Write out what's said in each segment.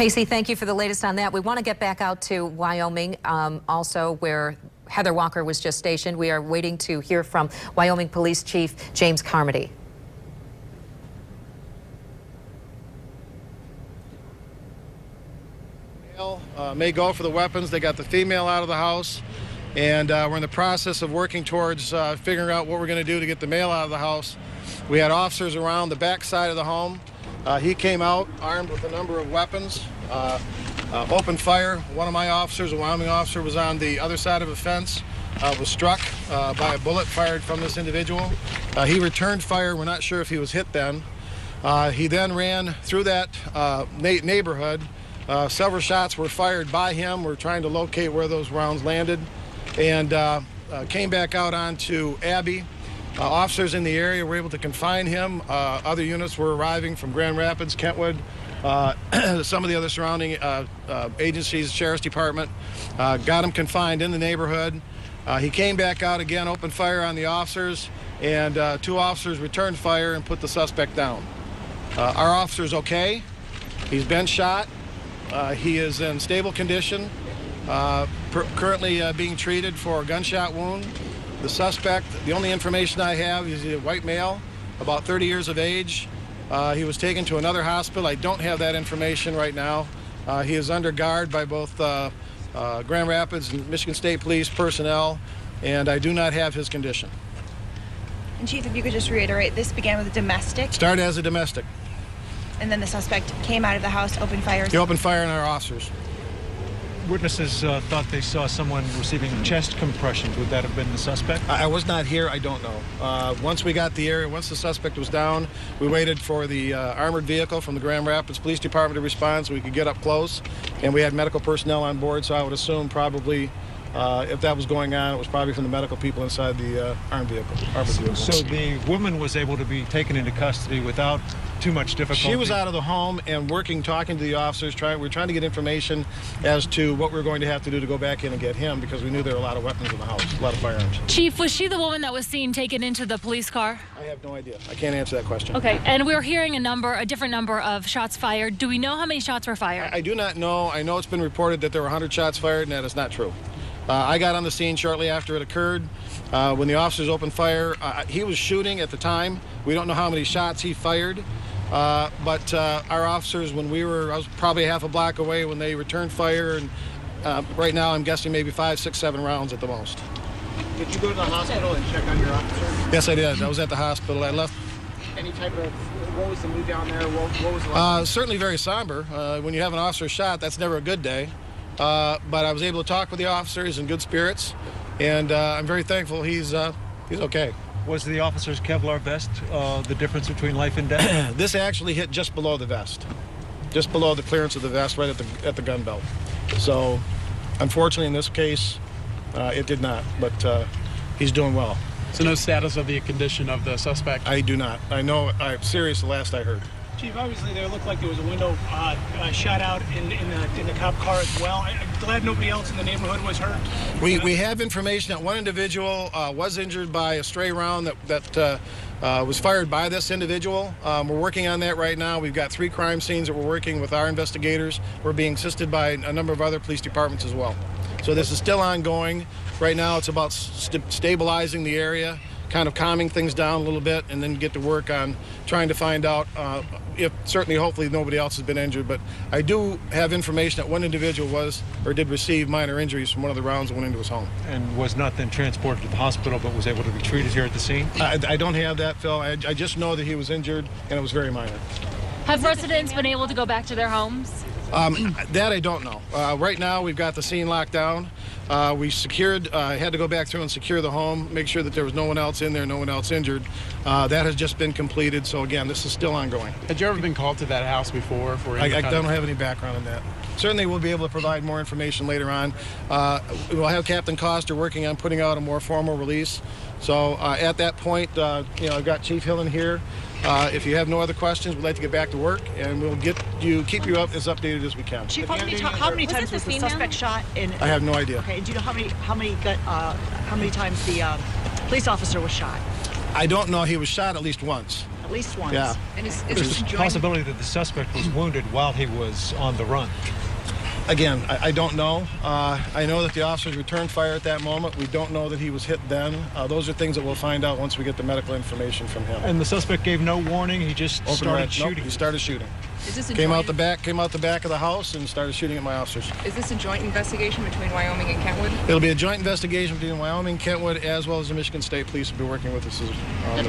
Casey, thank you for the latest on that. We want to get back out to Wyoming, also where Heather Walker was just stationed. We are waiting to hear from Wyoming Police Chief James Carmody. May go for the weapons. They got the female out of the house, and we're in the process of working towards figuring out what we're going to do to get the male out of the house. We had officers around the back side of the home. He came out armed with a number of weapons, opened fire. One of my officers, a Wyoming officer, was on the other side of a fence, was struck by a bullet fired from this individual. He returned fire. We're not sure if he was hit then. He then ran through that neighborhood. Several shots were fired by him. We're trying to locate where those rounds landed, and came back out onto Abbey. Officers in the area were able to confine him. Other units were arriving from Grand Rapids, Kentwood, some of the other surrounding agencies, Sheriff's Department, got him confined in the neighborhood. He came back out again, opened fire on the officers, and 2 officers returned fire and put the suspect down. Our officer's okay. He's been shot. He is in stable condition, currently being treated for a gunshot wound. The suspect, the only information I have is he's a white male, about 30 years of age. He was taken to another hospital. I don't have that information right now. He is under guard by both Grand Rapids and Michigan State Police personnel, and I do not have his condition. And Chief, if you could just reiterate, this began with a domestic? Started as a domestic. And then the suspect came out of the house, opened fire? He opened fire on our officers. Witnesses thought they saw someone receiving chest compressions. Would that have been the suspect? I was not here. I don't know. Once we got the area, once the suspect was down, we waited for the armored vehicle from the Grand Rapids Police Department to respond so we could get up close. And we had medical personnel on board, so I would assume probably if that was going on, it was probably from the medical people inside the armored vehicle. So the woman was able to be taken into custody without too much difficulty? She was out of the home and working, talking to the officers. We're trying to get information as to what we're going to have to do to go back in and get him, because we knew there were a lot of weapons in the house, a lot of firearms. Chief, was she the woman that was seen taken into the police car? I have no idea. I can't answer that question. Okay, and we're hearing a different number of shots fired. Do we know how many shots were fired? I do not know. I know it's been reported that there were 100 shots fired, and that is not true. I got on the scene shortly after it occurred. When the officers opened fire, he was shooting at the time. We don't know how many shots he fired. But our officers, I was probably half a block away when they returned fire, and right now I'm guessing maybe 5, 6, 7 rounds at the most. Did you go to the hospital and check on your officer? Yes, I did. I was at the hospital. I left. Any type of, what was the mood down there? What was the certainly very somber. When you have an officer shot, that's never a good day. But I was able to talk with the officers in good spirits, and I'm very thankful he's okay. Was the officer's Kevlar vest the difference between life and death? This actually hit just below the vest, just below the clearance of the vest, right at the gun belt. So, unfortunately, in this case, it did not. But he's doing well. So, no status of the condition of the suspect? I do not. I know. I'm serious. The last I heard. Chief, obviously there looked like there was a window shot out in the cop car as well. I'm glad nobody else in the neighborhood was hurt. We have information that one individual was injured by a stray round that was fired by this individual. We're working on that right now. We've got 3 crime scenes that we're working with our investigators. We're being assisted by a number of other police departments as well. So this is still ongoing. Right now it's about stabilizing the area, kind of calming things down a little bit, and then get to work on trying to find out if, certainly, hopefully nobody else has been injured. But I do have information that one individual did receive minor injuries from one of the rounds that went into his home. And was not then transported to the hospital, but was able to be treated here at the scene? I don't have that, Phil. I just know that he was injured, and it was very minor. Have residents been able to go back to their homes? That I don't know. Right now, we've got the scene locked down. We had to go back through and secure the home, make sure that there was no one else in there, no one else injured. That has just been completed. So again, this is still ongoing. Had you ever been called to that house before? I don't have any background on that. Certainly, we'll be able to provide more information later on. We'll have Captain Coster working on putting out a more formal release. So at that point, I've got Chief Hillen here. If you have no other questions, we'd like to get back to work, and we'll keep you up as updated as we can. Chief, how many times was the suspect shot? I have no idea. Okay, do you know how many times the police officer was shot? I don't know. He was shot at least once. At least once. Yeah. And is There's this a joint? possibility that the suspect was wounded while he was on the run. Again, I don't know. I know that the officers returned fire at that moment. We don't know that he was hit then. Those are things that we'll find out once we get the medical information from him. And the suspect gave no warning. He just started shooting. Nope, he started shooting. Is this a Came joint? out the back of the house and started shooting at my officers. Is this a joint investigation between Wyoming and Kentwood? It'll be a joint investigation between Wyoming, Kentwood, as well as the Michigan State Police will be working with us as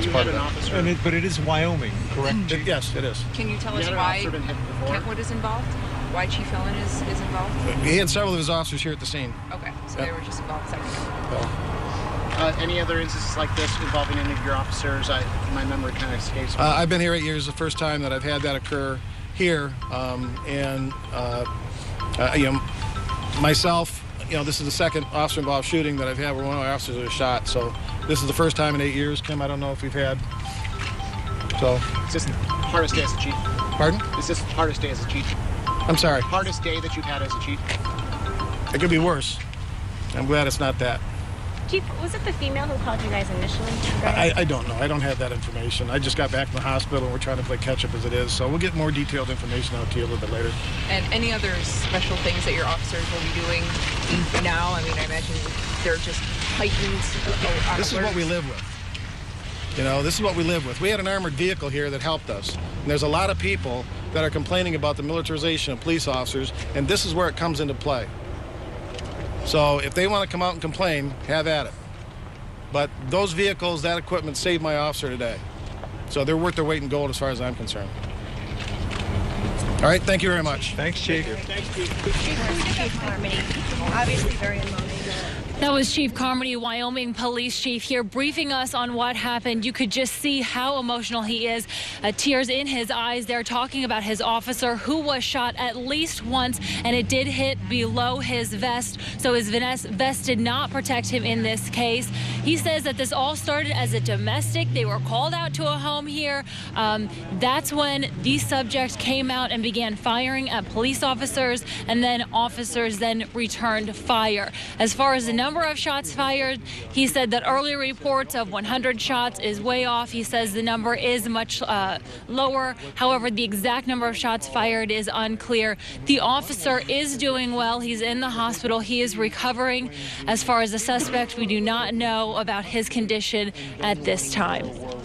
You part had of an that. officer. But it is Wyoming, correct? Yes, it is. Can you tell You us had an why officer been hit before? Kentwood is involved? Why Chief Owen is involved? He had several of his officers here at the scene. Okay, so Yep. they were just involved separately. So, Any other instances like this involving any of your officers? My memory kind of escapes me. I've been here 8 years. The first time that I've had that occur here, myself, this is the second officer-involved shooting that I've had where one of my officers was shot. So this is the first time in 8 years, Kim. I don't know if we've had. So, Is this the hardest day as a chief? pardon? Is this the hardest day as a chief? I'm sorry. Hardest day that you've had as a chief? It could be worse. I'm glad it's not that. Chief, was it the female who called you guys initially? I don't know. I don't have that information. I just got back from the hospital and we're trying to play catch up as it is. So we'll get more detailed information out to you a little bit later. And any other special things that your officers will be doing now? I mean, I imagine they're just heightened. This is what we live with. This is what we live with. We had an armored vehicle here that helped us. And there's a lot of people that are complaining about the militarization of police officers, and this is where it comes into play. So if they want to come out and complain, have at it. But those vehicles, that equipment saved my officer today. So they're worth their weight in gold as far as I'm concerned. All right, thank you very much. Thanks, Chief. Chief Carmody, obviously very emotional. That was Chief Carmody, Wyoming Police Chief, here briefing us on what happened. You could just see how emotional he is. Tears in his eyes there, talking about his officer who was shot at least once, and it did hit below his vest. So his vest did not protect him in this case. He says that this all started as a domestic. They were called out to a home here. That's when the subject came out and began firing at police officers, and then officers then returned fire. As far as the number of shots fired, he said that earlier reports of 100 shots is way off. He says the number is much lower. However, the exact number of shots fired is unclear. The officer is doing well. He's in the hospital. He is recovering. As far as the suspect, we do not know about his condition at this time.